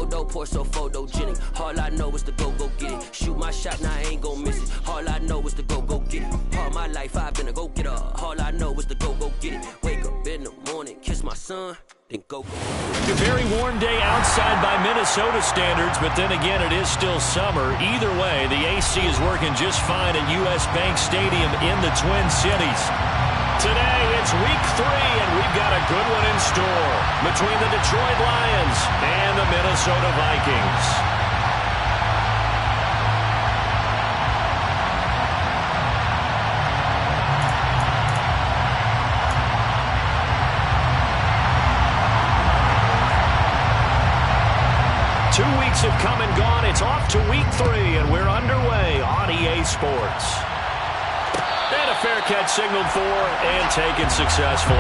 photo, pour so photogenic. All I know is to go get it. Shoot my shot, now I ain't gon' miss it. All I know is to go get it. All my life I've been a go-getter. All I know is to go get it. Wake up in the morning, kiss my son, then go. A very warm day outside by Minnesota standards, but then again, it is still summer. Either way, the AC is working just fine at US Bank Stadium in the Twin Cities. Today, it's week 3, and we've got a good one in store between the Detroit Lions and the Minnesota Vikings. 2 weeks have come and gone. It's off to week 3, and we're underway on EA Sports. And a fair catch signaled for and taken successfully.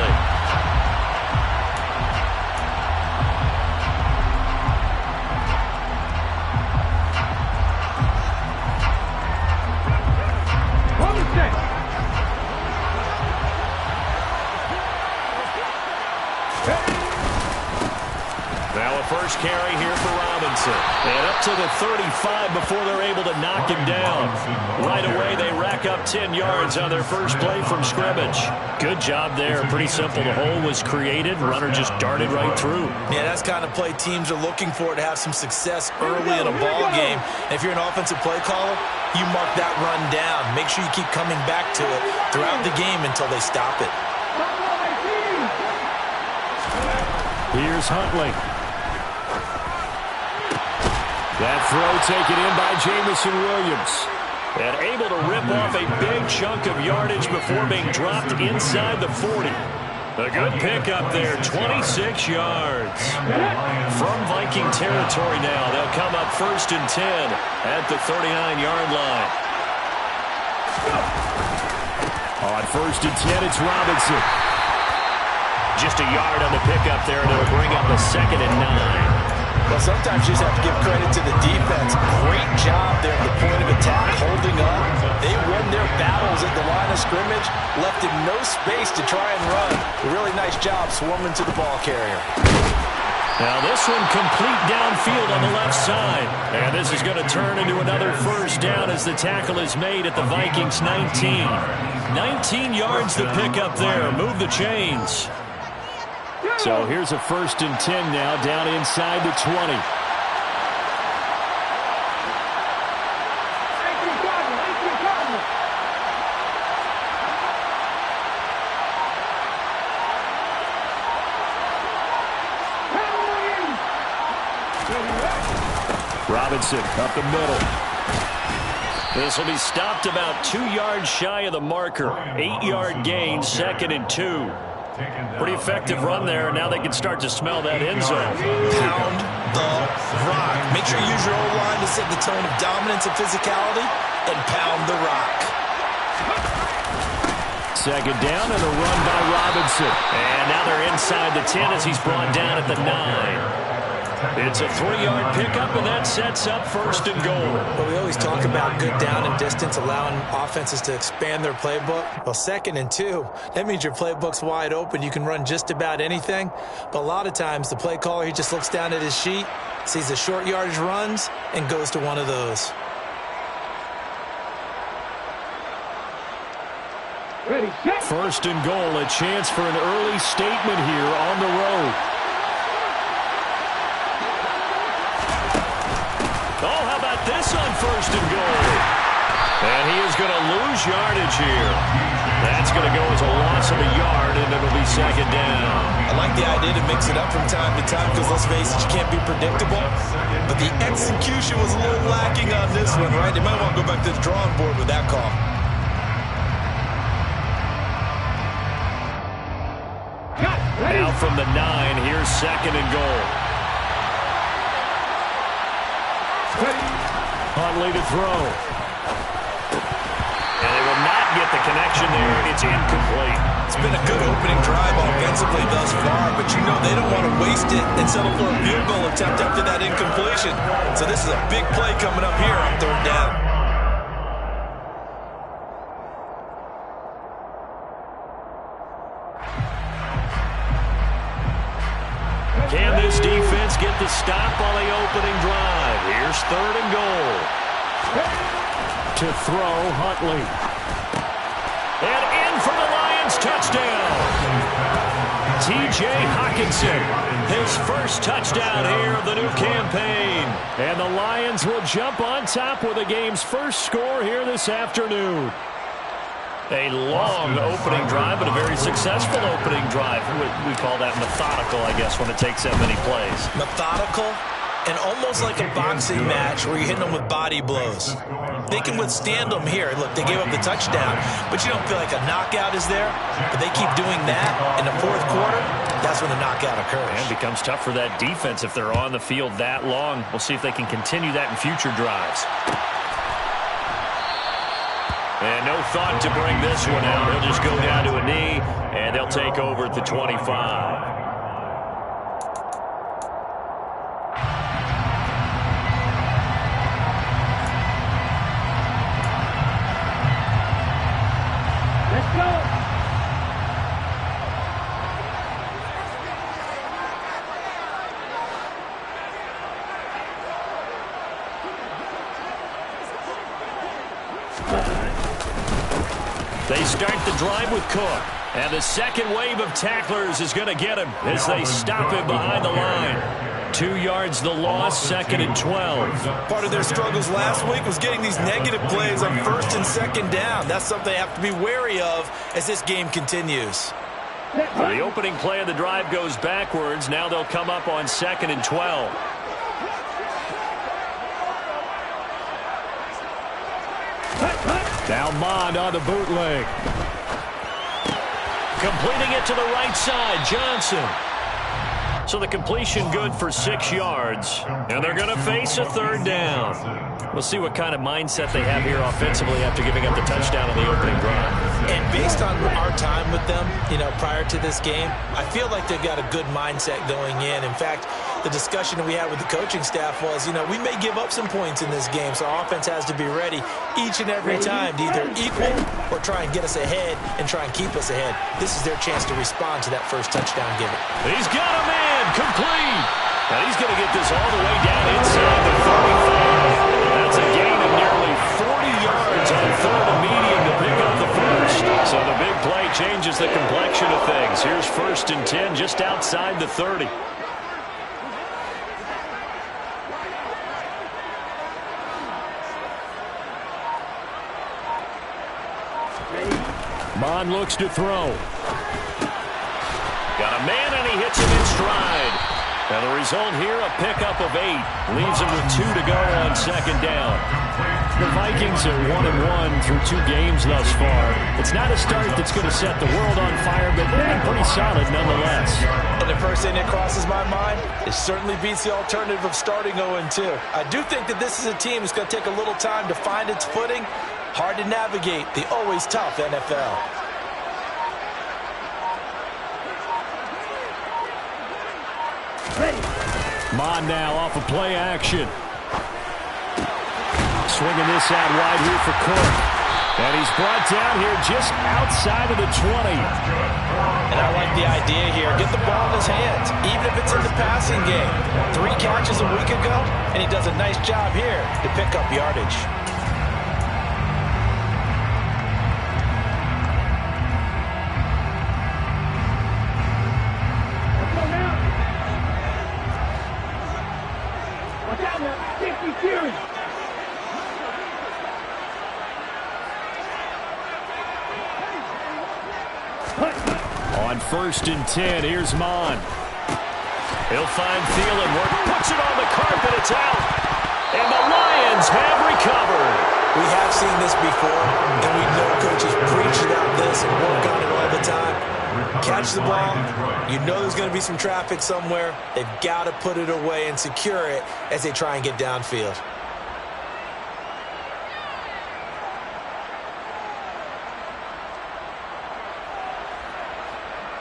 First carry here for Robinson. And up to the 35 before they're able to knock him down. Right away, they rack up 10 yards on their first play from scrimmage. Good job there. Pretty simple. The hole was created. Runner just darted right through. Yeah, that's kind of play teams are looking for to have some success early in a ball game. And if you're an offensive play caller, you mark that run down. Make sure you keep coming back to it throughout the game until they stop it. Here's Huntley. That throw taken in by Jameson Williams. And able to rip off a big chunk of yardage before being dropped inside the 40. A good pickup there, 26 yards. From Viking territory now, they'll come up 1st and 10 at the 39-yard line. On 1st and 10, it's Robinson. Just a yard on the pickup there, and it'll bring up a 2nd and 9. Well, sometimes you just have to give credit to the defense. Great job there at the point of attack, holding up. They won their battles at the line of scrimmage, left him no space to try and run. A really nice job swarming to the ball carrier. Now this one complete downfield on the left side. And this is going to turn into another first down as the tackle is made at the Vikings 19. 19 yards to pick up there. Move the chains. So here's a 1st and 10 now, down inside the 20. Robinson up the middle. This will be stopped about 2 yards shy of the marker. 8-yard gain, 2nd and 2. Pretty effective run there, and now they can start to smell that end zone. Pound the rock. Make sure you use your O-line to set the tone of dominance and physicality, and pound the rock. 2nd down and a run by Robinson. And now they're inside the 10 as he's brought down at the 9. It's a 3-yard pickup, and that sets up 1st and goal. Well, we always talk about good down and distance, allowing offenses to expand their playbook. Well, 2nd and 2, that means your playbook's wide open. You can run just about anything. But a lot of times, the play caller, he just looks down at his sheet, sees the short yardage runs, and goes to one of those. Ready, set. 1st and goal, a chance for an early statement here on the road. Oh, how about this on 1st and goal? And he is going to lose yardage here. That's going to go as a loss of a yard, and it'll be 2nd down. I like the idea to mix it up from time to time because, let's face it, you can't be predictable. But the execution was a little lacking on this one, right? They might want to go back to the drawing board with that call. Now from the 9, here's 2nd and goal. Huntley to throw. And they will not get the connection there. It's incomplete. It's been a good opening drive offensively thus far, but you know they don't want to waste it and settle for a field goal attempt after that incompletion. So this is a big play coming up here on 3rd down. Can this defense get the stop while they open third and goal. To throw, Huntley. And in for the Lions, touchdown. T.J. Hockenson, his first touchdown here of the new campaign. And the Lions will jump on top with the game's first score here this afternoon. A long opening drive, but a very successful opening drive. We call that methodical, I guess, when it takes that many plays. Methodical and almost like a boxing match where you're hitting them with body blows. They can withstand them here. Look, they gave up the touchdown, but you don't feel like a knockout is there. But they keep doing that in the fourth quarter, that's when the knockout occurs. And it becomes tough for that defense if they're on the field that long. We'll see if they can continue that in future drives. And no thought to bring this one out. He'll just go down to a knee, and they'll take over at the 25. They start the drive with Cook. And the second wave of tacklers is going to get him as they stop him behind the line. 2 yards the loss, second and 12. Part of their struggles last week was getting these negative plays on first and second down. That's something they have to be wary of as this game continues. So the opening play of the drive goes backwards. Now they'll come up on second and 12. Now Mond on the bootleg. Completing it to the right side, Johnson. So the completion good for 6 yards. And they're going to face a third down. We'll see what kind of mindset they have here offensively after giving up the touchdown on the opening drive. And based on our time with them, prior to this game, I feel like they've got a good mindset going in. In fact, the discussion that we had with the coaching staff was, we may give up some points in this game, so our offense has to be ready each and every time to either equal or try and get us ahead and try and keep us ahead. This is their chance to respond to that first touchdown given. He's got a man, complete. And he's going to get this all the way down inside the 35. That's a gain of nearly 40 yards on third and medium to pick up the first. So the big play changes the complexion of things. Here's first and 10 just outside the 30. Mond looks to throw. Got a man, and he hits him in stride. And the result here, a pickup of 8. Leaves him with 2 to go on second down. The Vikings are 1-1 through 2 games thus far. It's not a start that's going to set the world on fire, but they've been pretty solid nonetheless. And the first thing that crosses my mind, it certainly beats the alternative of starting 0-2. I do think that this is a team that's going to take a little time to find its footing. Hard to navigate the always tough NFL. Mond now off of play action. Swinging this out wide here for Cook. And he's brought down here just outside of the 20. And I like the idea here. Get the ball in his hands, even if it's in the passing game. 3 catches a week ago, and he does a nice job here to pick up yardage. On first and 10, here's Mond. He'll find Thielen. Puts it on the carpet. It's out. And the Lions have recovered. We have seen this before, and we know coaches preach about this and work on it all the time. Catch the ball. You know there's going to be some traffic somewhere. They've got to put it away and secure it as they try and get downfield.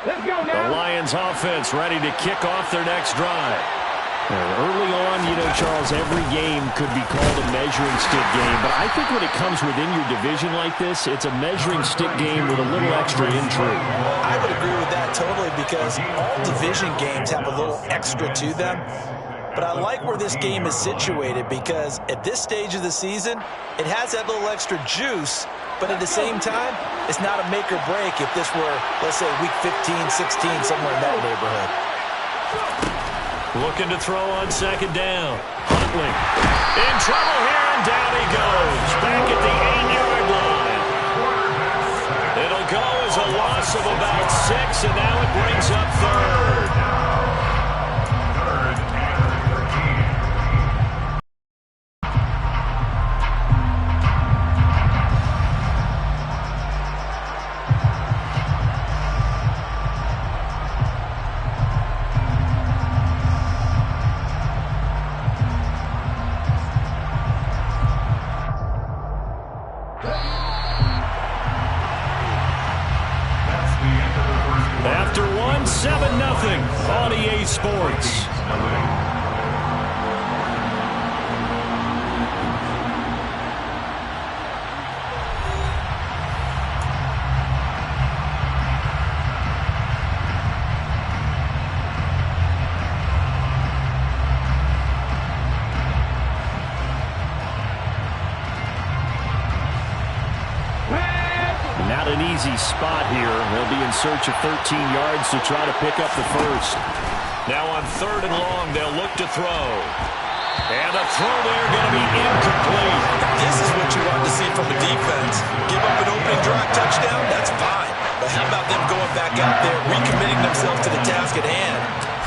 The Lions offense ready to kick off their next drive. Early on, Charles, every game could be called a measuring stick game, but I think when it comes within your division like this, it's a measuring stick game with a little extra intrigue. I would agree with that totally because all division games have a little extra to them. but I like where this game is situated because at this stage of the season, it has that little extra juice, but at the same time, it's not a make or break if this were, let's say, week 15, 16, somewhere in that neighborhood. Looking to throw on second down. Huntley in trouble here, and down he goes. Back at the 8-yard line. It'll go as a loss of about 6, and now it brings up third. After 7-0 on EA Sports. Not an easy spot here. They'll be in search of 13 yards to try to pick up the first. Now on 3rd and long, they'll look to throw. And a throw there going to be incomplete. This is what you want to see from a defense. Give up an opening drive touchdown, that's fine. But how about them going back out there, recommitting themselves to the task at hand,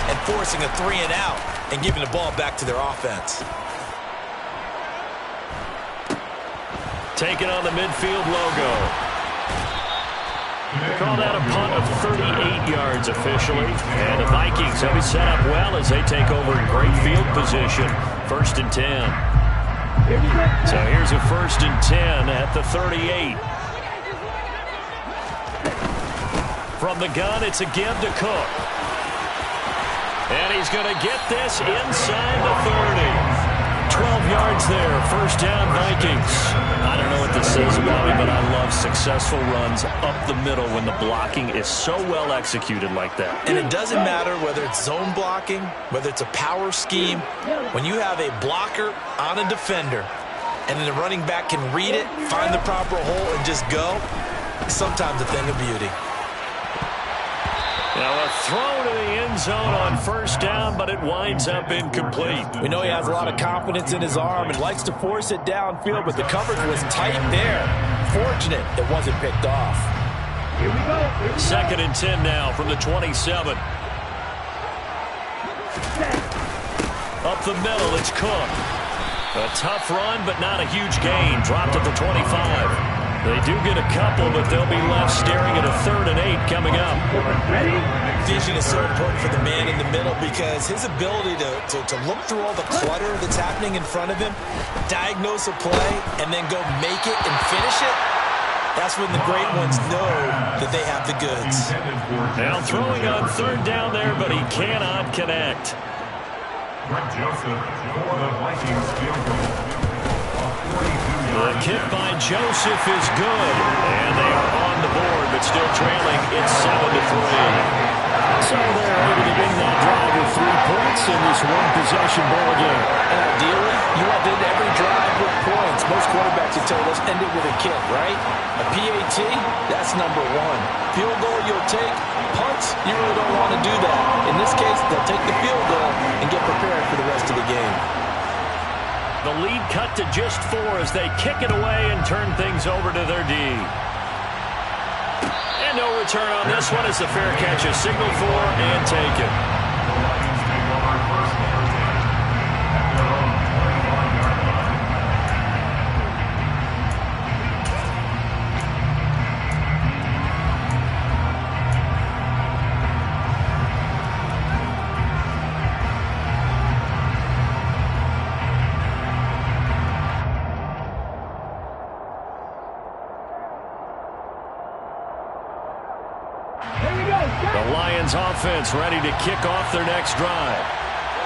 and forcing a 3 and out, and giving the ball back to their offense. Taking on the midfield logo. Call that a punt of 38 yards officially. And the Vikings have it set up well as they take over in great field position. 1st and 10. So here's a 1st and 10 at the 38. From the gun, it's a give to Cook. And he's going to get this inside the 30. 12 yards there, 1st down Vikings. I don't know what this says about me, but I love successful runs up the middle when the blocking is so well executed like that. And it doesn't matter whether it's zone blocking, whether it's a power scheme. When you have a blocker on a defender, and then the running back can read it, find the proper hole, and just go, sometimes a thing of beauty. Now a throw to the end zone on 1st down, but it winds up incomplete. We know he has a lot of confidence in his arm and likes to force it downfield, but the coverage was tight there. Fortunate it wasn't picked off. Here we go. 2nd and 10 now from the 27. Up the middle, it's Cook. A tough run, but not a huge gain. Dropped at the 25. They do get a couple, but they'll be left staring at a 3rd and 8 coming up. Vision is so important for the man in the middle because his ability to look through all the clutter that's happening in front of him, diagnose a play, and then go make it and finish it, that's when the great ones know that they have the goods. Now throwing on 3rd down there, but he cannot connect. Greg Joseph for the Vikings field goal. The kick by Joseph is good, and they are on the board, but still trailing. It's 7-3. So they're able to bring that drive with 3 points in this one-possession ball game. And ideally, you want to end every drive with points. Most quarterbacks have told us end it with a kick, right? A PAT, that's number 1. Field goal you'll take. Punts, you really don't want to do that. In this case, they'll take the field goal and get prepared for the rest of the game. The lead cut to just 4 as they kick it away and turn things over to their D. And no return on this one as the fair catch is signaled for and taken. The Lions offense ready to kick off their next drive.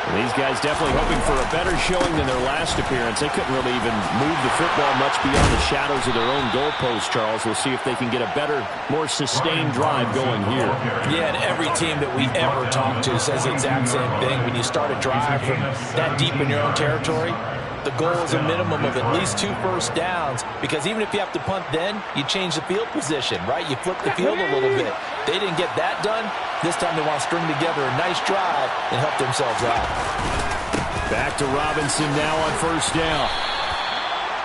These guys definitely hoping for a better showing than their last appearance. They couldn't really even move the football much beyond the shadows of their own goalpost, Charles. We'll see if they can get a better, more sustained drive going here. Yeah, and every team that we ever talk to says the exact same thing. When you start a drive from that deep in your own territory, the goal is a minimum of at least 2 first downs, because even if you have to punt then, you change the field position, right? You flip the field a little bit. They didn't get that done. This time they want to string together a nice drive and help themselves out. Back to Robinson now on first down.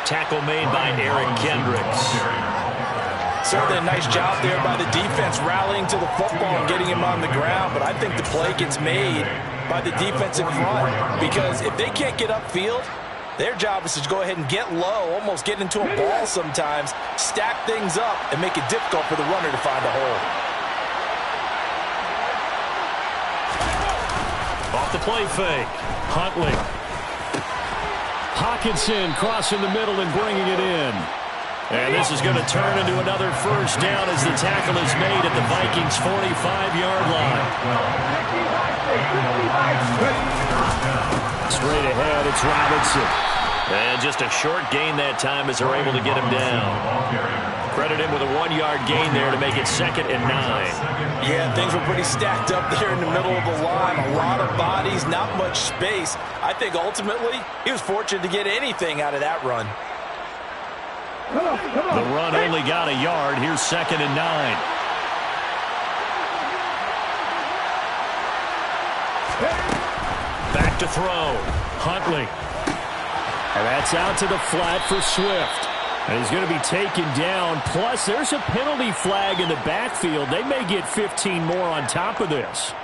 Tackle made by Eric Kendricks. Certainly a nice job there by the defense rallying to the football and getting him on the ground, but I think the play gets made by the defensive front, because if they can't get upfield, their job is to go ahead and get low, almost get into a ball sometimes, stack things up, and make it difficult for the runner to find a hole. Off the play fake. Huntley. Hockenson crossing the middle and bringing it in. And this is going to turn into another first down as the tackle is made at the Vikings' 45-yard line. Straight ahead, it's Robinson. And just a short gain that time as they're able to get him down. Credit him with a 1-yard gain there to make it 2nd and 9. Yeah, things were pretty stacked up there in the middle of the line. A lot of bodies, not much space. I think ultimately he was fortunate to get anything out of that run. The run only got a yard. Here's 2nd and 9. Back to throw. Huntley. And that's out to the flat for Swift. And he's going to be taken down. Plus, there's a penalty flag in the backfield. They may get 15 more on top of this.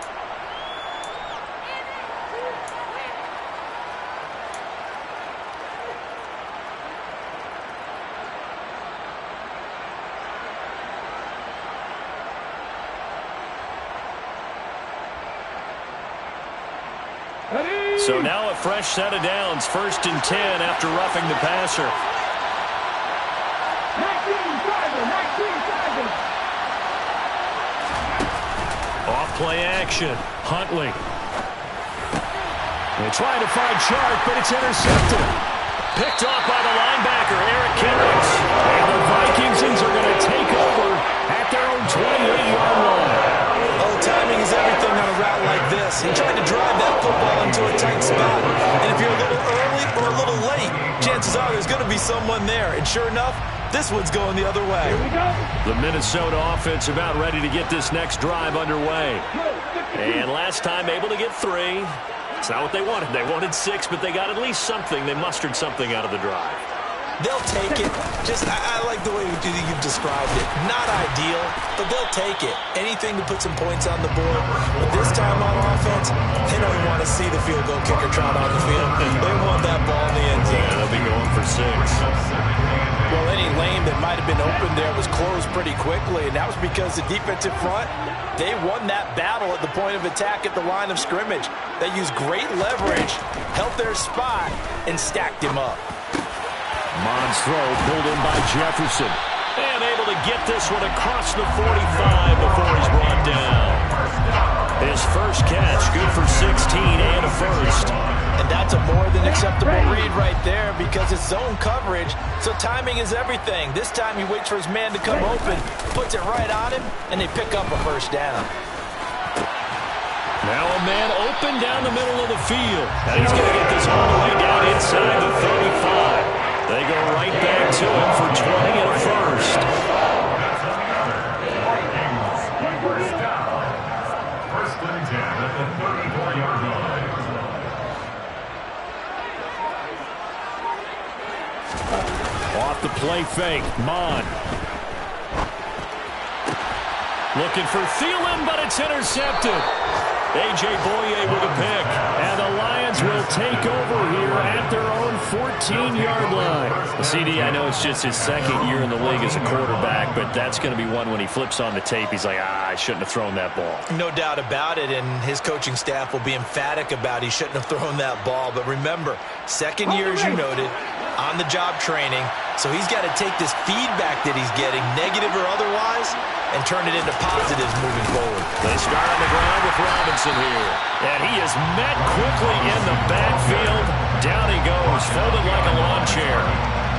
So now a fresh set of downs, 1st and 10 after roughing the passer. Off play action, Huntley. They try to find Chark, but it's intercepted. Picked off by the linebacker, Eric Kendricks. And the Vikings are going to take over at their own 28-yard line. Oh, timing is everything on a route like this. He tried to drive that football into a tight spot. And if you're a little early or a little late, chances are there's going to be someone there. And sure enough, this one's going the other way. The Minnesota offense about ready to get this next drive underway. And last time able to get 3. It's not what they wanted. They wanted 6, but they got at least something. They mustered something out of the drive. They'll take it. I like the way you've described it. Not ideal, but they'll take it. Anything to put some points on the board. But this time on offense, they don't even want to see the field goal kicker trot on the field. They want that ball in the end zone. Yeah, they'll be going for 6. Well, any lane that might have been open there was closed pretty quickly, and that was because the defensive front, they won that battle at the point of attack at the line of scrimmage. They used great leverage, held their spot, and stacked him up. Mond's throw pulled in by Jefferson. And able to get this one across the 45 before he's brought down. His first catch, good for 16 and a first. And that's a more than acceptable read right there because it's zone coverage, so timing is everything. This time he waits for his man to come open, puts it right on him, and they pick up a first down. Now a man open down the middle of the field. And he's going to get this all the way down inside the 35. They go right back to him for 20 and a first. First and 10 at the 34-yard line. Off the play fake, Mond. Looking for Thielen, but it's intercepted. A.J. Boye with a pick. And the Lions will take over here at their own 14-yard line. CD, I know it's just his 2nd year in the league as a quarterback, but that's going to be one when he flips on the tape. He's like, I shouldn't have thrown that ball. No doubt about it, and his coaching staff will be emphatic about he shouldn't have thrown that ball. But remember, 2nd year, as you noted, on-the-job training, so he's got to take this feedback that he's getting, negative or otherwise, and turn it into positives moving forward. They start on the ground with Robinson here. And he is met quickly in the backfield. Down he goes, folded like a lawn chair.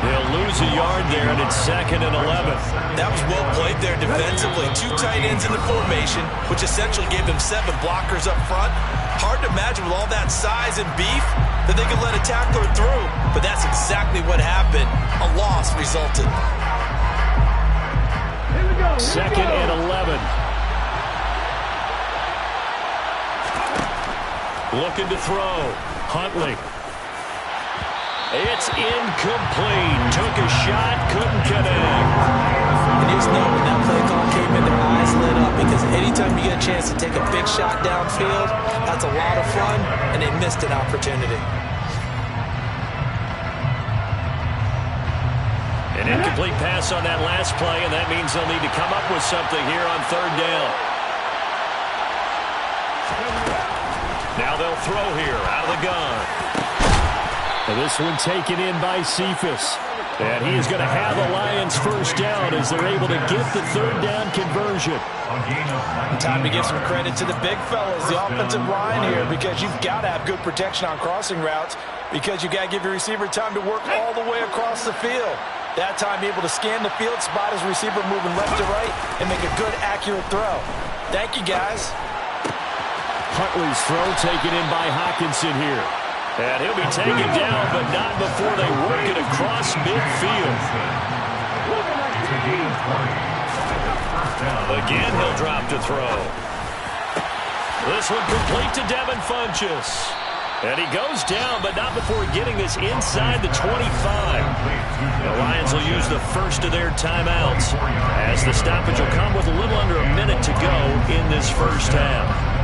They'll lose a yard there, and it's 2nd and 11. That was well played there defensively. 2 tight ends in the formation, which essentially gave them 7 blockers up front. Hard to imagine with all that size and beef that they could let a tackler through, but that's exactly what happened. A loss resulted. 2nd and 11. Looking to throw. Huntley. It's incomplete. Took a shot, couldn't connect. And you just know when that play call came in, their eyes lit up, because anytime you get a chance to take a big shot downfield, that's a lot of fun, and they missed an opportunity. An incomplete pass on that last play, and that means they'll need to come up with something here on 3rd down. Now they'll throw here out of the gun. And this one taken in by Cephas. And he is going to have the Lions first down as they're able to get the 3rd down conversion. Time to give some credit to the big fellas, the offensive line here, because you've got to have good protection on crossing routes, because you've got to give your receiver time to work all the way across the field. That time able to scan the field, spot his receiver moving left to right, and make a good, accurate throw. Thank you, guys. Huntley's throw taken in by Hockenson here. And he'll be taken down, but not before they work it across midfield. Again, he'll drop to throw. This one complete to Devin Funchess. And he goes down, but not before getting this inside the 25. The Lions will use the first of their timeouts, as the stoppage will come with a little under a minute to go in this first half.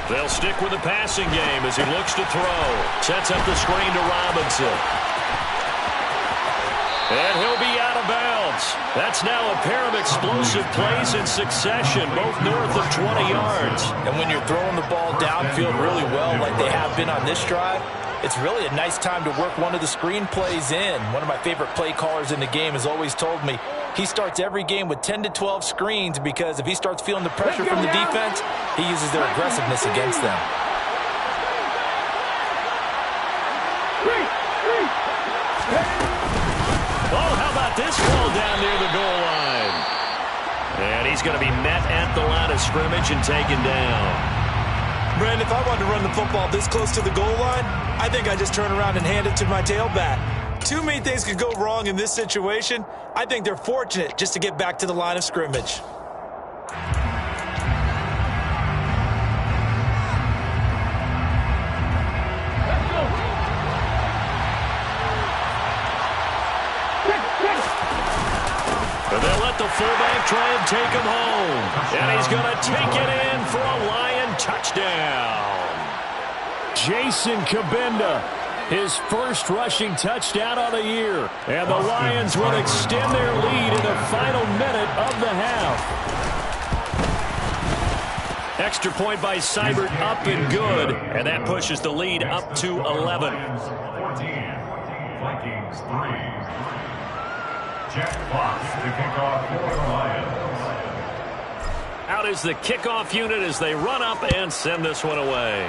They'll stick with the passing game as he looks to throw. Sets up the screen to Robinson. And he'll be out of bounds. That's now a pair of explosive plays in succession, both north of 20 yards. And when you're throwing the ball downfield really well like they have been on this drive, it's really a nice time to work one of the screen plays in. One of my favorite play callers in the game has always told me he starts every game with 10 to 12 screens, because if he starts feeling the pressure from the defense, he uses their aggressiveness against them. Oh, how about this ball down near the goal line? And he's going to be met at the line of scrimmage and taken down. Brandon, if I wanted to run the football this close to the goal line, I think I just turn around and hand it to my tailback. Too many things could go wrong in this situation. I think they're fortunate just to get back to the line of scrimmage. And they'll let the fullback try and take him home. And he's going to take it in for a Lion touchdown. Jason Kabinda, his first rushing touchdown of the year. And the Lions will extend their lead in the final minute of the half. Extra point by Seibert, up and good. And that pushes the lead up to 11. 14, Vikings 3. Jack Fox to kick off for the Lions. Out is the kickoff unit as they run up and send this one away.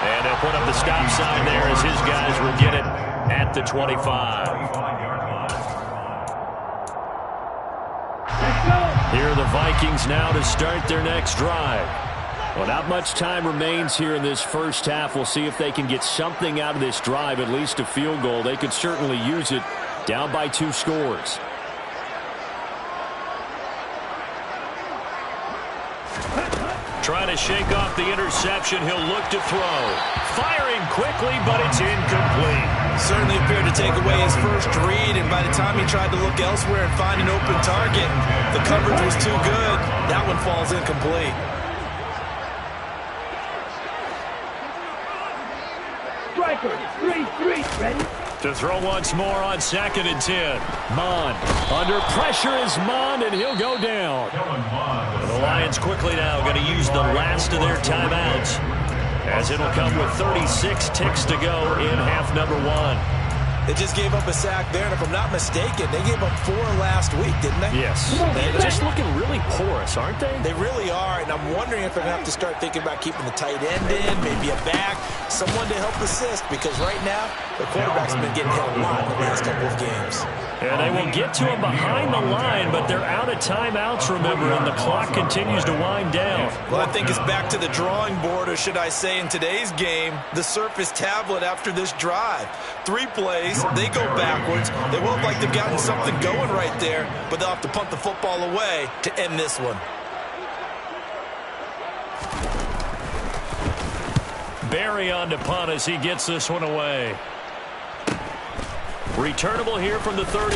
And they'll put up the stop sign there as his guys will get it at the 25. Here are the Vikings now to start their next drive. Well, not much time remains here in this first half. We'll see if they can get something out of this drive, at least a field goal. They could certainly use it, down by 2 scores. Trying to shake off the interception. He'll look to throw. Firing quickly, but it's incomplete. certainly appeared to take away his first read, and by the time he tried to look elsewhere and find an open target, the coverage was too good. That one falls incomplete. Striker, 3-3, ready? To throw once more on 2nd and 10. Mond. Under pressure is Mond, and he'll go down. The Lions quickly now going to use the last of their timeouts, as it'll come with 36 ticks to go in half number 1. They just gave up a sack there, and if I'm not mistaken, they gave up 4 last week, didn't they? Yes. They're just looking really porous, aren't they? They really are, and I'm wondering if they're going to have to start thinking about keeping the tight end in, maybe a back, someone to help assist, because right now, the quarterback's been getting hit a lot in the last couple of games. And they will get to him behind the line, but they're out of timeouts, remember, and the clock continues to wind down. Well, I think it's back to the drawing board, or should I say in today's game, the Surface tablet after this drive. 3 plays, they go backwards. They will look like they've gotten something going right there, but they'll have to punt the football away to end this one. Barry on to punt as he gets this one away. Returnable here from the 38.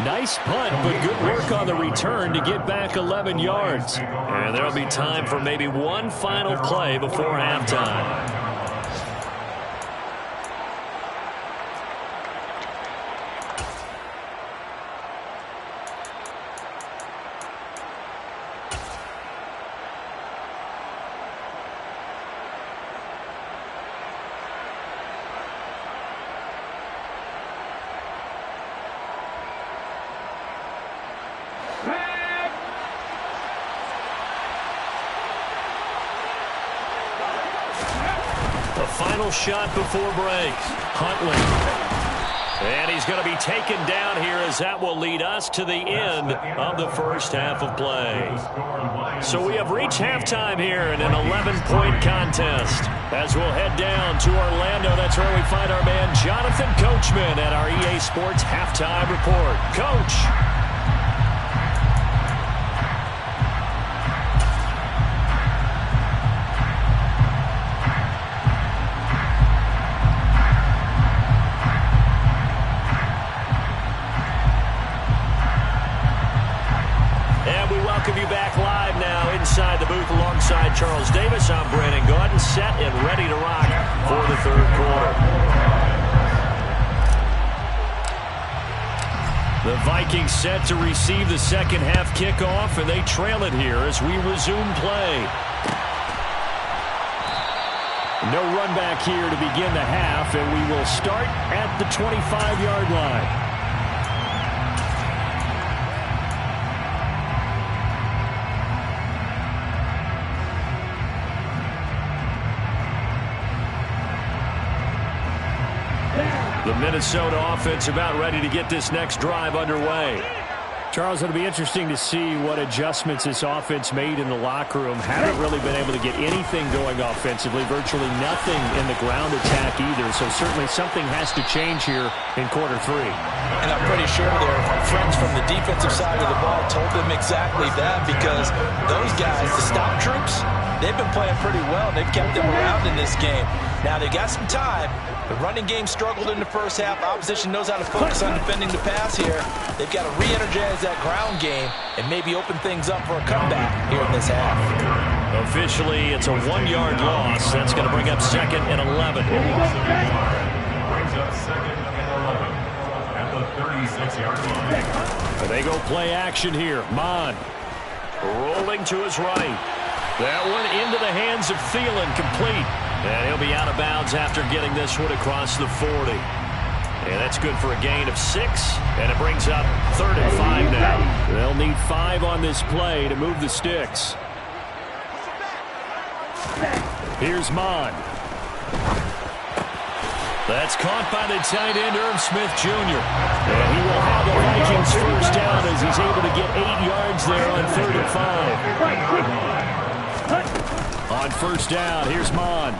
Nice punt, but good work on the return to get back 11 yards. And there'll be time for maybe one final play before halftime. Final shot before break. Huntley. And he's going to be taken down here, as that will lead us to the end of the first half of play. So we have reached halftime here in an 11-point contest. As we'll head down to Orlando, that's where we find our man Jonathan Coachman at our EA Sports Halftime Report. Coach. Welcome you back live now inside the booth alongside Charles Davis. I'm Brandon Gaudin, set and ready to rock for the third quarter. The Vikings set to receive the second half kickoff, and they trail it here as we resume play. No run back here to begin the half, and we will start at the 25-yard line. The Minnesota offense about ready to get this next drive underway. Charles, it'll be interesting to see what adjustments this offense made in the locker room. Haven't really been able to get anything going offensively, virtually nothing in the ground attack either. So certainly something has to change here in quarter 3. And I'm pretty sure their friends from the defensive side of the ball told them exactly that, because those guys, the stop troops, they've been playing pretty well. They've kept them around in this game. Now they got some time. The running game struggled in the first half. Opposition knows how to focus on defending the pass here. They've got to re-energize that ground game and maybe open things up for a comeback here in this half. Officially, it's a 1-yard loss. That's going to bring up 2nd and 11. Brings up 2nd and 11 at the 36-yard line. They go play action here. Mond rolling to his right. That one into the hands of Thielen, complete. And he'll be out of bounds after getting this one across the 40. And that's good for a gain of 6. And it brings up 3rd and 5 now. They'll need 5 on this play to move the sticks. Here's Mond. That's caught by the tight end, Irv Smith Jr. And he will have the Vikings first down as he's able to get 8 yards there on 3rd and 5. On first down, here's Mond.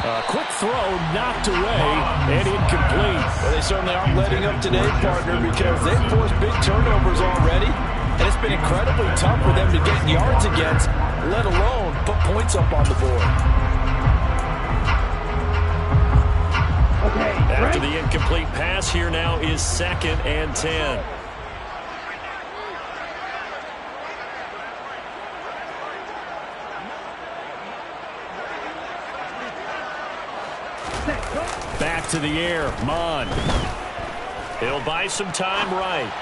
A quick throw knocked away and incomplete. Well, they certainly aren't letting up today, partner, because they've forced big turnovers already. And it's been incredibly tough for them to get yards against, let alone put points up on the board. incomplete pass here now is 2nd and 10. Back to the air, Mon. He'll buy some time right.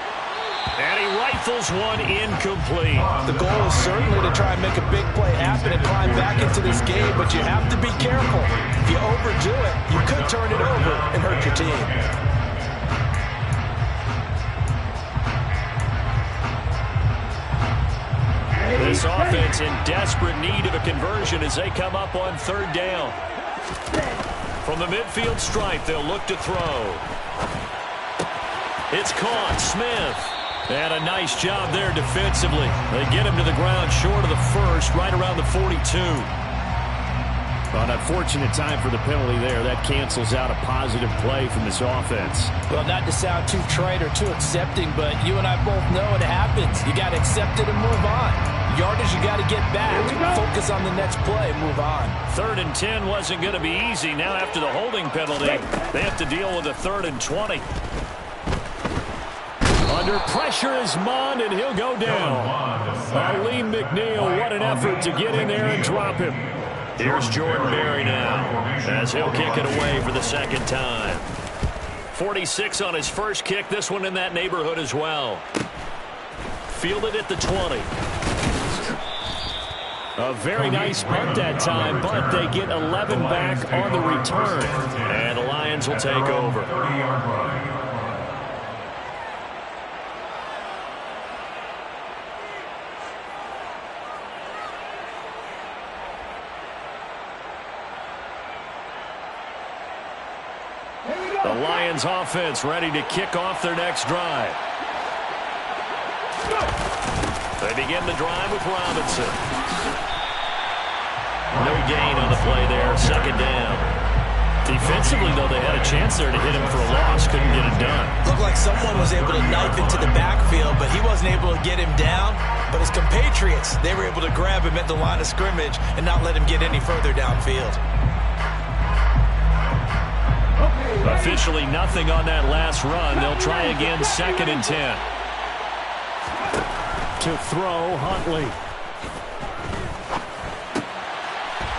And he rifles one incomplete. The goal is certainly to try and make a big play happen and climb back into this game, but you have to be careful. If you overdo it, you could turn it over and hurt your team. This offense in desperate need of a conversion as they come up on 3rd down. From the midfield stripe, they'll look to throw. It's caught. Smith. And a nice job there defensively. They get him to the ground short of the first, right around the 42. An unfortunate time for the penalty there. That cancels out a positive play from this offense. Well, not to sound too trite or too accepting, but you and I both know it happens. You got to accept it and move on. Yardage, you got to get back. Focus on the next play and move on. 3rd and 10 wasn't going to be easy. Now after the holding penalty, they have to deal with a 3rd and 20. Under pressure is Mond, and he'll go down. Arlene McNeil, what an effort to get in there and drop him. Here's Jordan Berry now, as he'll kick it away for the 2nd time. 46 on his first kick, this one in that neighborhood as well. Fielded at the 20. A very nice punt that time, but they get 11 back on the return. And the Lions will take over. The Lions offense ready to kick off their next drive. They begin the drive with Robinson. No gain on the play there, 2nd down. Defensively, though, they had a chance there to hit him for a loss. Couldn't get it done. Looked like someone was able to knife into the backfield, but he wasn't able to get him down. But his compatriots, they were able to grab him at the line of scrimmage and not let him get any further downfield. Officially nothing on that last run. They'll try again, 2nd and 10. To throw, Huntley.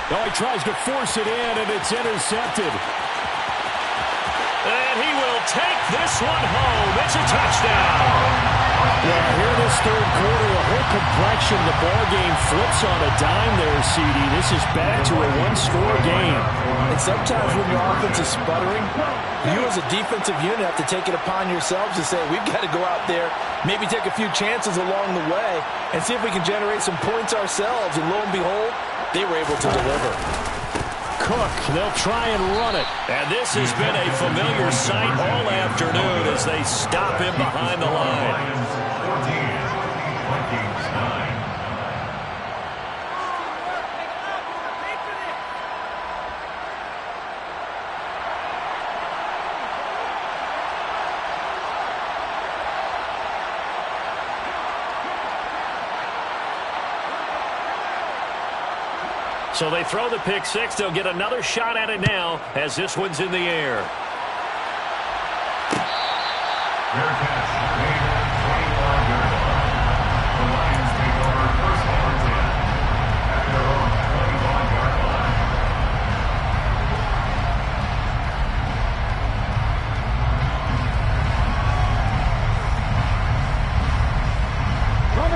Oh, he tries to force it in, and it's intercepted. And he will take this one home. It's a touchdown. Yeah, here in this 3rd quarter, the whole complexion of the ball game flips on a dime there, CD. This is back to a one-score game. And sometimes when your offense is sputtering, you as a defensive unit have to take it upon yourselves to say, we've got to go out there, maybe take a few chances along the way, and see if we can generate some points ourselves. And lo and behold, they were able to deliver. Cook, they'll try and run it. And this has been a familiar sight all afternoon as they stop him behind the line. So they throw the pick six. They'll get another shot at it now as this one's in the air. Fair catch. Made 25-yard line. The Lions take over 1st and 10 at their own 25-yard line.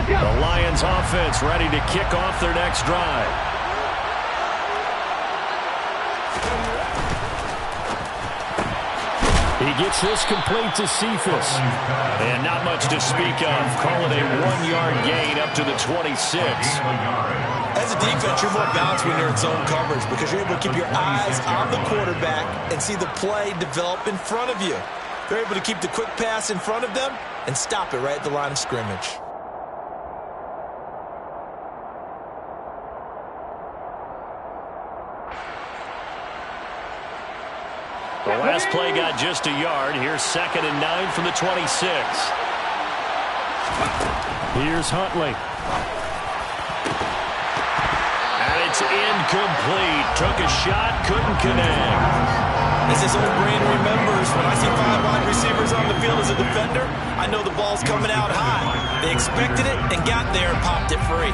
The Lions offense ready to kick off their next drive. He gets this complete to Cephas. And not much to speak of. Call it a 1-yard gain up to the 26. As a defense, you're more balanced when you're in zone coverage because you're able to keep your eyes on the quarterback and see the play develop in front of you. They're able to keep the quick pass in front of them and stop it right at the line of scrimmage. The last play got just a yard. Here's 2nd and 9 from the 26. Here's Huntley. And it's incomplete. Took a shot, couldn't connect. As his old brain remembers, when I see 5 wide receivers on the field as a defender, I know the ball's coming out high. They expected it and got there and popped it free.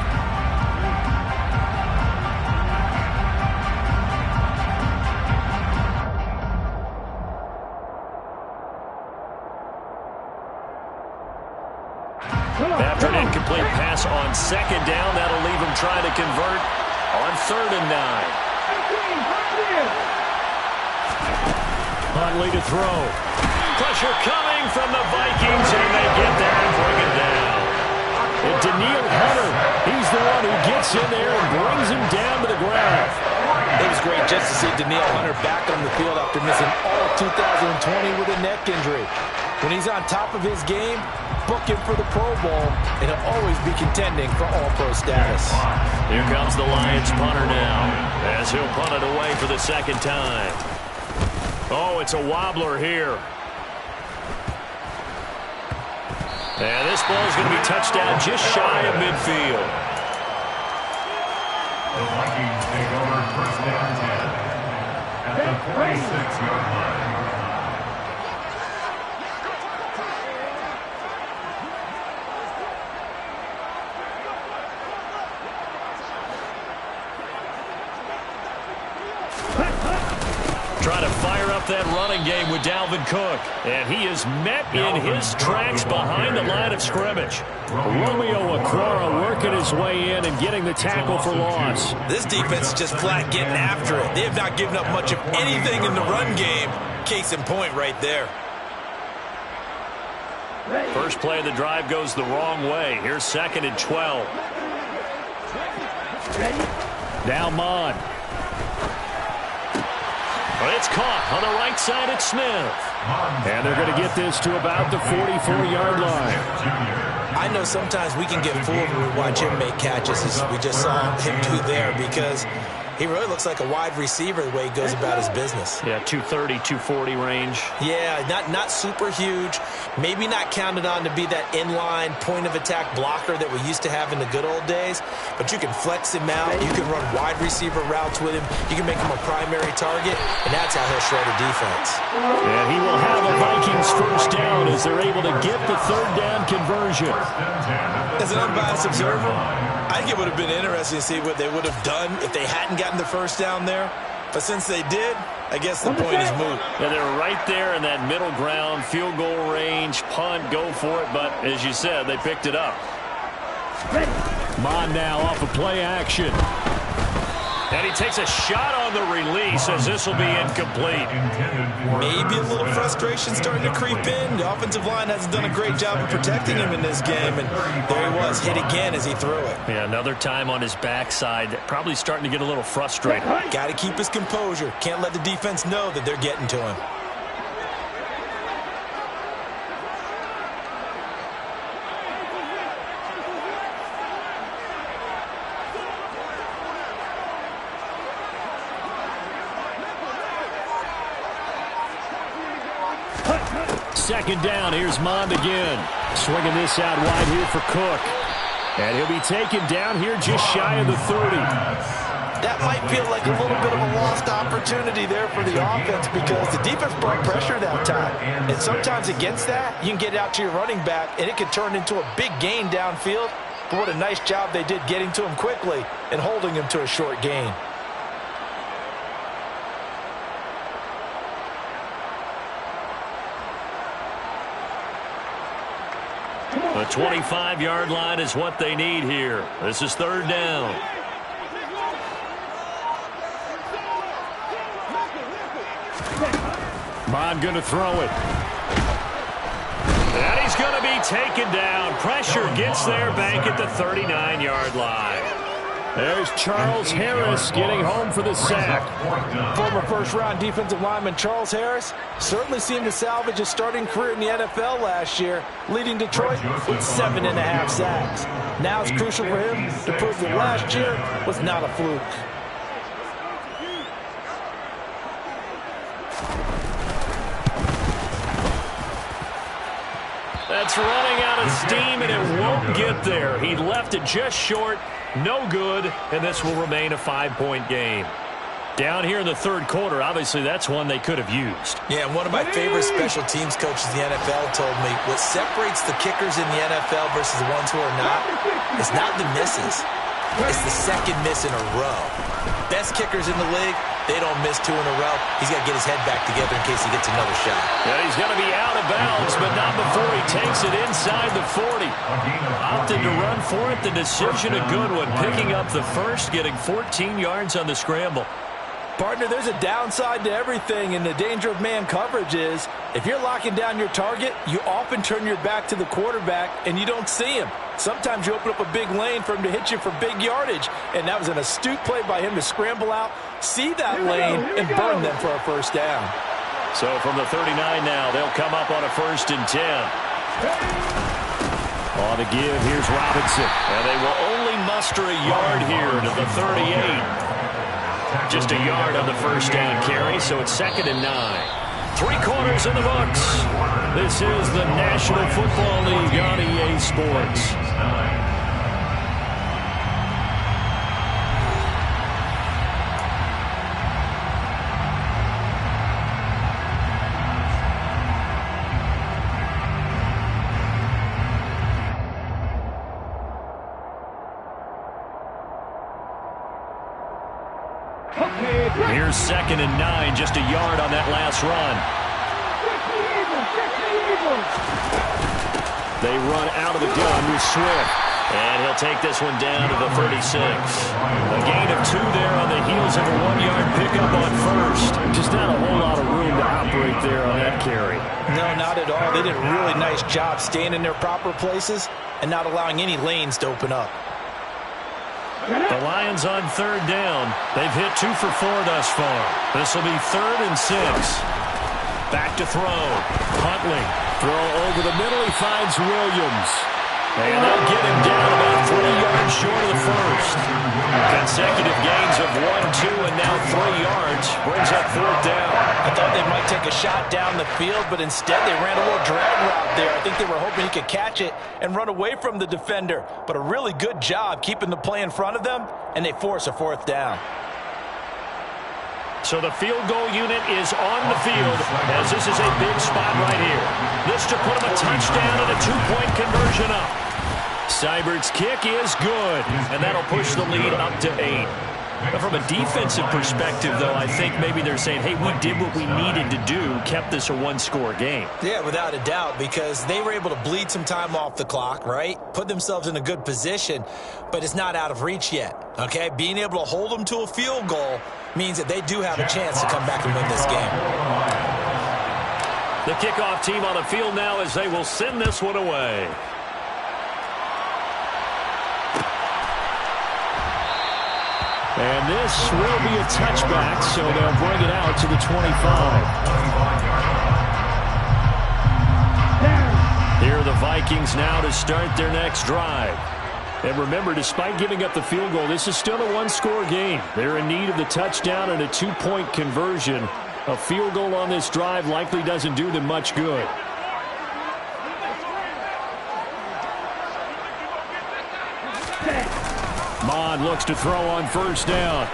After an incomplete pass on second down, that'll leave him trying to convert on 3rd and 9. Huntley to throw. Pressure coming from the Vikings, and they get there and bring it down. And Danielle Hunter, he's the one who gets in there and brings him down to the ground. It was great just to see Danielle Hunter back on the field after missing all of 2020 with a neck injury. When he's on top of his game, book him for the Pro Bowl, and he'll always be contending for All-Pro status. Here comes the Lions punter now, as he'll punt it away for the 2nd time. Oh, it's a wobbler here. And this ball is going to be touched down just shy of midfield. The Vikings take over 1st and 10 at the 46-yard line. Trying to fire up that running game with Dalvin Cook. And he is met in his tracks behind the line of scrimmage. Romeo Okwara working his way in and getting the tackle for loss. This defense is just flat getting after it. They have not given up much of anything in the run game. Case in point right there. First play of the drive goes the wrong way. Here's 2nd and 12. Now Mond. But it's caught on the right side at Smith. And they're going to get this to about the 44-yard line. I know sometimes we can get fooled when we watch him make catches, as we just saw him do there, because he really looks like a wide receiver the way he goes about his business. Yeah, 230, 240 range. Yeah, not super huge. Maybe not counted on to be that inline point-of-attack blocker that we used to have in the good old days. But you can flex him out. You can run wide receiver routes with him. You can make him a primary target, and that's how he'll shred a defense. And he will have a Vikings 1st down as they're able to get the 3rd down conversion. As an unbiased observer, I think it would have been interesting to see what they would have done if they hadn't gotten the 1st down there. But since they did, I guess the point is moot. Yeah, they're right there in that middle ground, field goal range, punt, go for it. But as you said, they picked it up. Mond now off of play action. And he takes a shot on the release as this will be incomplete. Maybe a little frustration starting to creep in. The offensive line hasn't done a great job of protecting him in this game. And there he was, hit again as he threw it. Yeah, another time on his backside. Probably starting to get a little frustrated. Got to keep his composure. Can't let the defense know that they're getting to him. Second down, here's Mond again. Swinging this out wide here for Cook. And he'll be taken down here just shy of the 30. That might feel like a little bit of a lost opportunity there for the offense because the defense brought pressure that time. And sometimes against that, you can get out to your running back, and it can turn into a big gain downfield. But what a nice job they did getting to him quickly and holding him to a short gain. The 25-yard line is what they need here. This is 3rd down. Mond going to throw it. And he's going to be taken down. Pressure gets there back at the 39-yard line. There's Charles Harris getting home for the sack. Former first-round defensive lineman Charles Harris certainly seemed to salvage his starting career in the NFL last year, leading Detroit with 7.5 sacks. Now it's crucial for him to prove that last year was not a fluke. That's running out of steam, and it won't get there. He left it just short, no good, and this will remain a 5-point game. Down here in the third quarter, obviously that's one they could have used. Yeah, and one of my favorite special teams coaches in the NFL told me what separates the kickers in the NFL versus the ones who are not is not the misses. It's the second miss in a row. Best kickers in the league, they don't miss 2 in a row. He's got to get his head back together in case he gets another shot. Yeah, he's going to be out of bounds, but not before he takes it inside the 40. Opted to run for it. The decision a good one. Picking up the first, getting 14 yards on the scramble. Partner, there's a downside to everything, and the danger of man coverage is if you're locking down your target, you often turn your back to the quarterback and you don't see him. Sometimes you open up a big lane for him to hit you for big yardage, and that was an astute play by him to scramble out, see that lane, and burn them for a first down. So from the 39 now, they'll come up on a 1st and 10. On the give, here's Robinson. And they will only muster a yard here to the 38. Just a yard on the first down carry, so it's 2nd and 9. 3 quarters in the books. This is the National Football League on EA Sports. Here's 2nd and 9, just a yard on that last run. They run out of the gun with Swift. And he'll take this one down to the 36. A gain of 2 there on the heels of a 1-yard pickup on first. Just not a whole lot of room to operate there on that carry. No, not at all. They did a really nice job staying in their proper places and not allowing any lanes to open up. The Lions on 3rd down. They've hit 2 for 4 thus far. This will be 3rd and 6. Back to throw. Huntley. Throw over the middle. He finds Williams. And they'll get him down about 3 yards short of the first. Consecutive gains of 1, 2, and now 3 yards. Brings up 4th down. I thought they might take a shot down the field, but instead they ran a little drag route there. I think they were hoping he could catch it and run away from the defender. But a really good job keeping the play in front of them, and they force a 4th down. So the field goal unit is on the field as this is a big spot right here. This to put them a touchdown and a 2-point conversion up. Seibert's kick is good, and that'll push the lead up to 8. But from a defensive perspective, though, I think maybe they're saying, hey, we did what we needed to do, kept this a 1-score game. Yeah, without a doubt, because they were able to bleed some time off the clock, right? Put themselves in a good position, but it's not out of reach yet, okay? Being able to hold them to a field goal means that they do have a chance to come back and win this game. The kickoff team on the field now as they will send this one away. And this will be a touchback, so they'll bring it out to the 25. Here are the Vikings now to start their next drive. And remember, despite giving up the field goal, this is still a 1-score game. They're in need of the touchdown and a 2-point conversion. A field goal on this drive likely doesn't do them much good. Mond looks to throw on 1st down.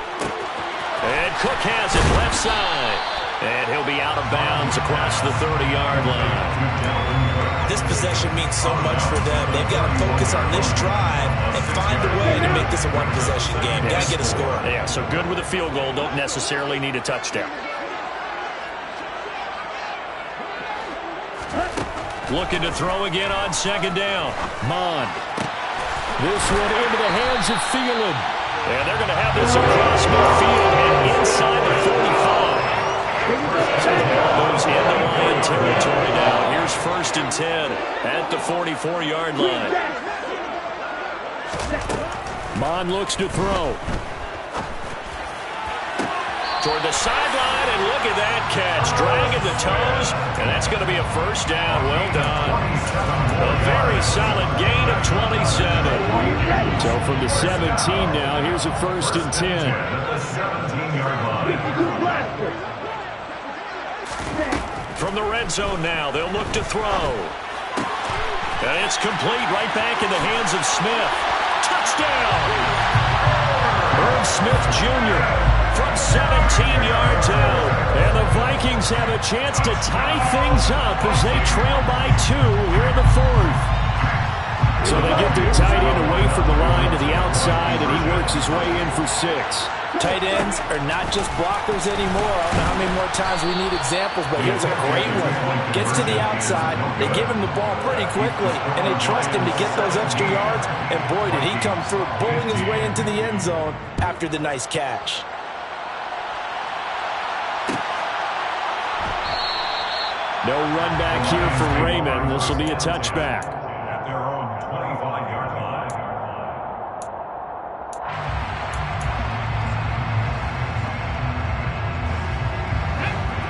And Cook has it left side. And he'll be out of bounds across the 30-yard line. This possession means so much for them. They've got to focus on this drive and find a way to make this a 1-possession game. Got to get a score. Yeah, so good with a field goal. Don't necessarily need a touchdown. Looking to throw again on 2nd down. Mond. This one into the hands of Thielen. And they're going to have this across midfield and inside the 45. So the ball moves into Lion territory now. Here's 1st and 10 at the 44-yard line. Mond looks to throw. Toward the sideline, and look at that catch. Dragging the toes, and that's going to be a 1st down. Well done. A very solid gain of 27. So from the 17 now, here's a 1st and 10. From the red zone now, they'll look to throw. And it's complete right back in the hands of Smith. Touchdown! Irv Smith Jr. from 17 yards out. And the Vikings have a chance to tie things up as they trail by 2 here in the 4th. So they get their tight end away from the line to the outside, and he works his way in for 6. Tight ends are not just blockers anymore. I don't know how many more times we need examples, but here's a great one. Gets to the outside, they give him the ball pretty quickly, and they trust him to get those extra yards, and boy, did he come through, bowling his way into the end zone after the nice catch. No run back here for Raymond. This will be a touchback.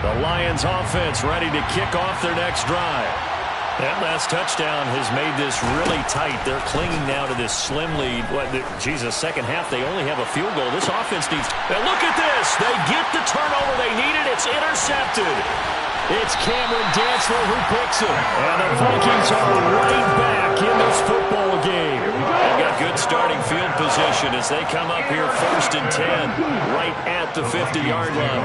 The Lions offense ready to kick off their next drive. That last touchdown has made this really tight. They're clinging now to this slim lead. Second half, they only have a field goal. This offense needs... Now look at this. They get the turnover they needed. It's intercepted. It's Cameron Dantzler who picks it. And the Vikings are right back in this football game. They've got good starting field position as they come up here 1st and 10, right at the 50-yard line.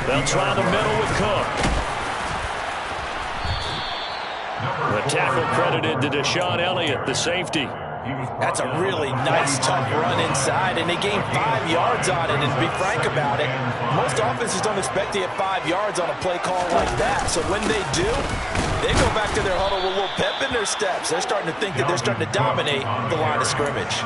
They'll try the middle with Cook. The tackle credited to Deshaun Elliott, the safety. That's a really nice, tough run inside, and they gained 5 yards on it. And to be frank about it, most offenses don't expect to get 5 yards on a play call like that. So when they do, they go back to their huddle with a little pep in their steps. They're starting to think that they're starting to dominate the line of scrimmage.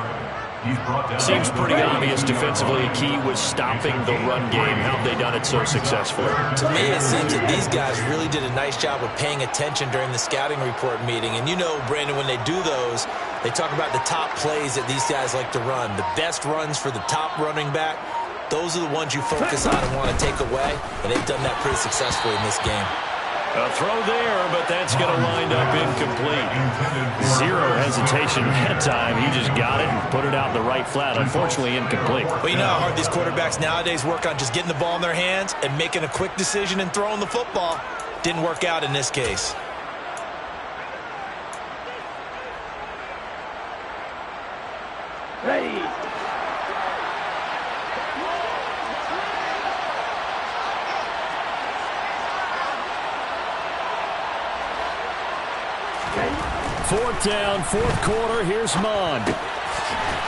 Seems pretty obvious defensively. A key was stopping the run game. How have they done it so successfully? To me, it seems that these guys really did a nice job of paying attention during the scouting report meeting. And you know, Brandon, when they do those, they talk about the top plays that these guys like to run. The best runs for the top running back, those are the ones you focus on and want to take away. And they've done that pretty successfully in this game. A throw there, but that's going to wind up incomplete. Zero hesitation that time. He just got it and put it out in the right flat. Unfortunately, incomplete. Well, you know how hard these quarterbacks nowadays work on just getting the ball in their hands and making a quick decision and throwing the football. Didn't work out in this case. Ready. 4th down, 4th quarter. Here's Mond.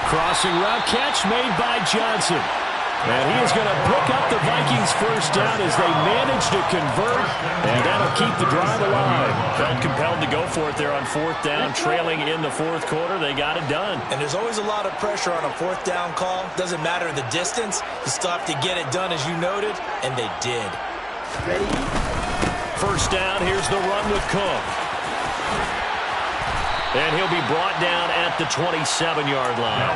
Crossing route catch made by Johnson. And he is going to pick up the Vikings' first down as they manage to convert, and that'll keep the drive alive. Felt compelled to go for it there on 4th down, trailing in the 4th quarter. They got it done. And there's always a lot of pressure on a 4th down call. Doesn't matter the distance. You still have to get it done, as you noted, and they did. Ready. First down, here's the run with Cook. And he'll be brought down at the 27-yard line.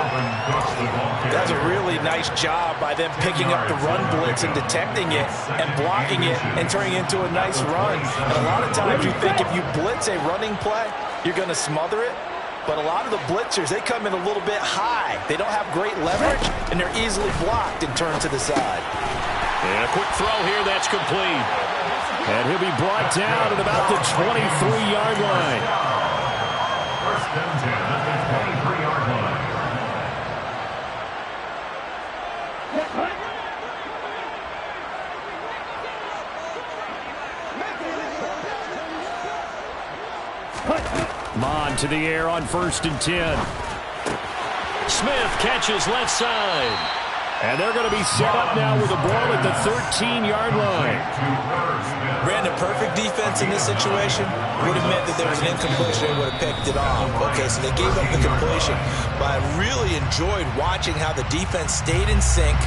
That's a really nice job by them picking up the run blitz and detecting it and blocking it and turning it into a nice run. And a lot of times you think if you blitz a running play, you're going to smother it. But a lot of the blitzers, they come in a little bit high. They don't have great leverage, and they're easily blocked and turned to the side. And a quick throw here, that's complete. And he'll be brought down at about the 23-yard line. First and 10 at the 23-yard line. Mond to the air on 1st and 10. Smith catches left side. And they're going to be set up now with the ball at the 13-yard line. Brandon, perfect defense in this situation would have meant that there was an incompletion. They would have picked it off. Okay, so they gave up the completion. But I really enjoyed watching how the defense stayed in sync,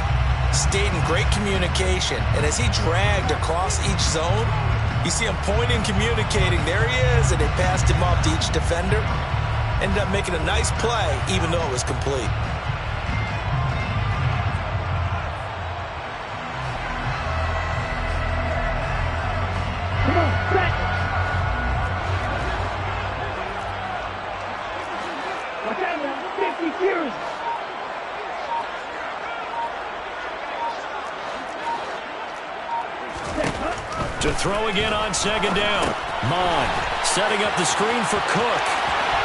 stayed in great communication. And as he dragged across each zone, you see him pointing, communicating. There he is, and they passed him off to each defender. Ended up making a nice play, even though it was complete. To throw again on 2nd down. Mond setting up the screen for Cook.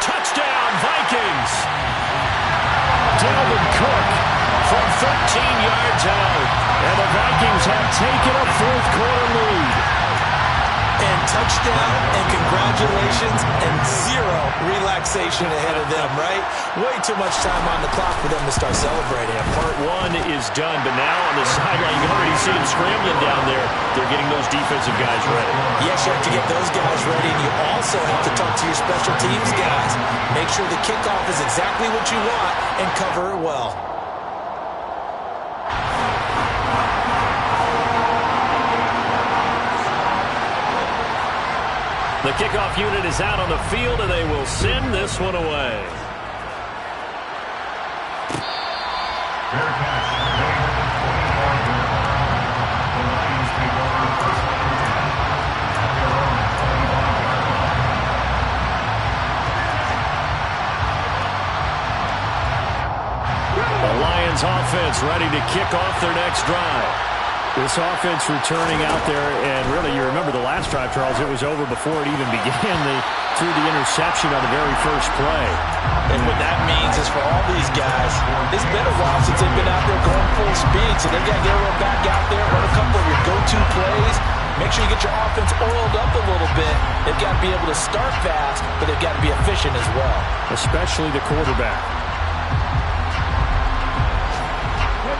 Touchdown, Vikings! Dalvin Cook from 13 yards out. And the Vikings have taken a fourth-quarter lead. And touchdown, and congratulations, and zero relaxation ahead of them, right? Way too much time on the clock for them to start celebrating. Part one is done, but now on the sideline, you can already see them scrambling down there. They're getting those defensive guys ready. Yes, you have to get those guys ready, and you also have to talk to your special teams guys. Make sure the kickoff is exactly what you want and cover it well. The kickoff unit is out on the field, and they will send this one away. The Lions offense ready to kick off their next drive. This offense returning out there, and really, you remember the last drive, Charles, it was over before it even began. They threw the interception on the very first play. And what that means is for all these guys, it's been a while since they've been out there going full speed, so they've got to get everyone back out there, run a couple of your go-to plays, make sure you get your offense oiled up a little bit. They've got to be able to start fast, but they've got to be efficient as well. Especially the quarterback.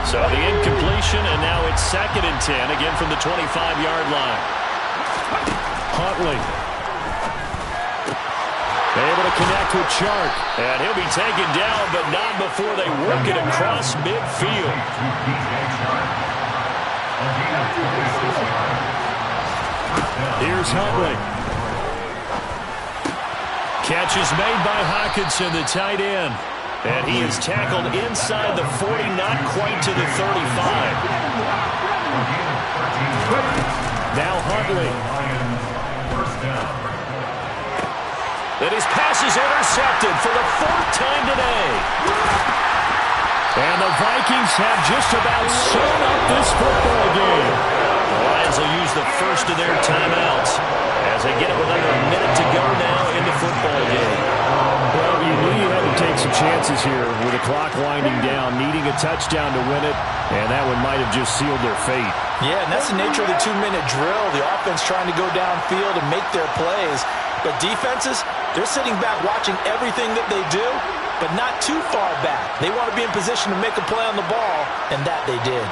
So the incompletion, and now it's 2nd and 10, again from the 25-yard line. Huntley. Able to connect with Chark. And he'll be taken down, but not before they work it across midfield. Here's Huntley. Catch is made by Hockenson, the tight end. And he is tackled inside the 40, not quite to the 35. Now Huntley. And his pass is intercepted for the 4th time today. And the Vikings have just about sewn up this football game. The Lions will use the first of their timeouts as they get it with under a minute to go now in the football game. Well, you knew you had to take some chances here with the clock winding down, needing a touchdown to win it, and that one might have just sealed their fate. Yeah, and that's the nature of the 2-minute drill. The offense trying to go downfield and make their plays. But defenses, they're sitting back watching everything that they do, but not too far back. They want to be in position to make a play on the ball, and that they did.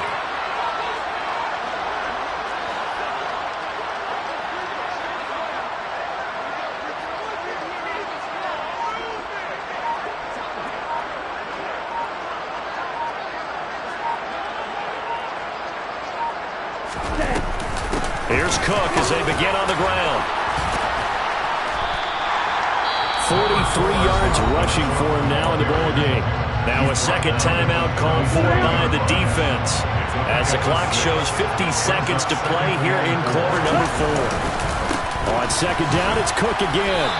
Here's Cook as they begin on the ground. 43 yards rushing for him now in the ball game. Now a second timeout called for by the defense as the clock shows 50 seconds to play here in quarter number 4. On second down, it's Cook again.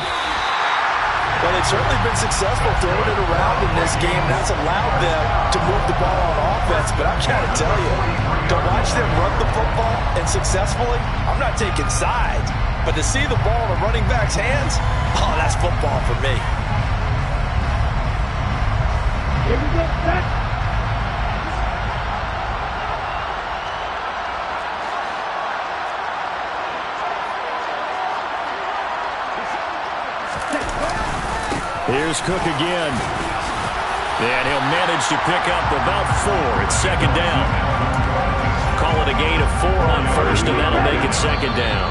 Well, they've certainly been successful throwing it around in this game. That's allowed them to move the ball on offense. But I'm trying to tell you, to watch them run the football and successfully, I'm not taking sides. But to see the ball in a running back's hands, oh, that's football for me. Here we go, set. Here's Cook again. And he'll manage to pick up about 4. It's second down. Call it a gain of 4 on first, and that'll make it second down.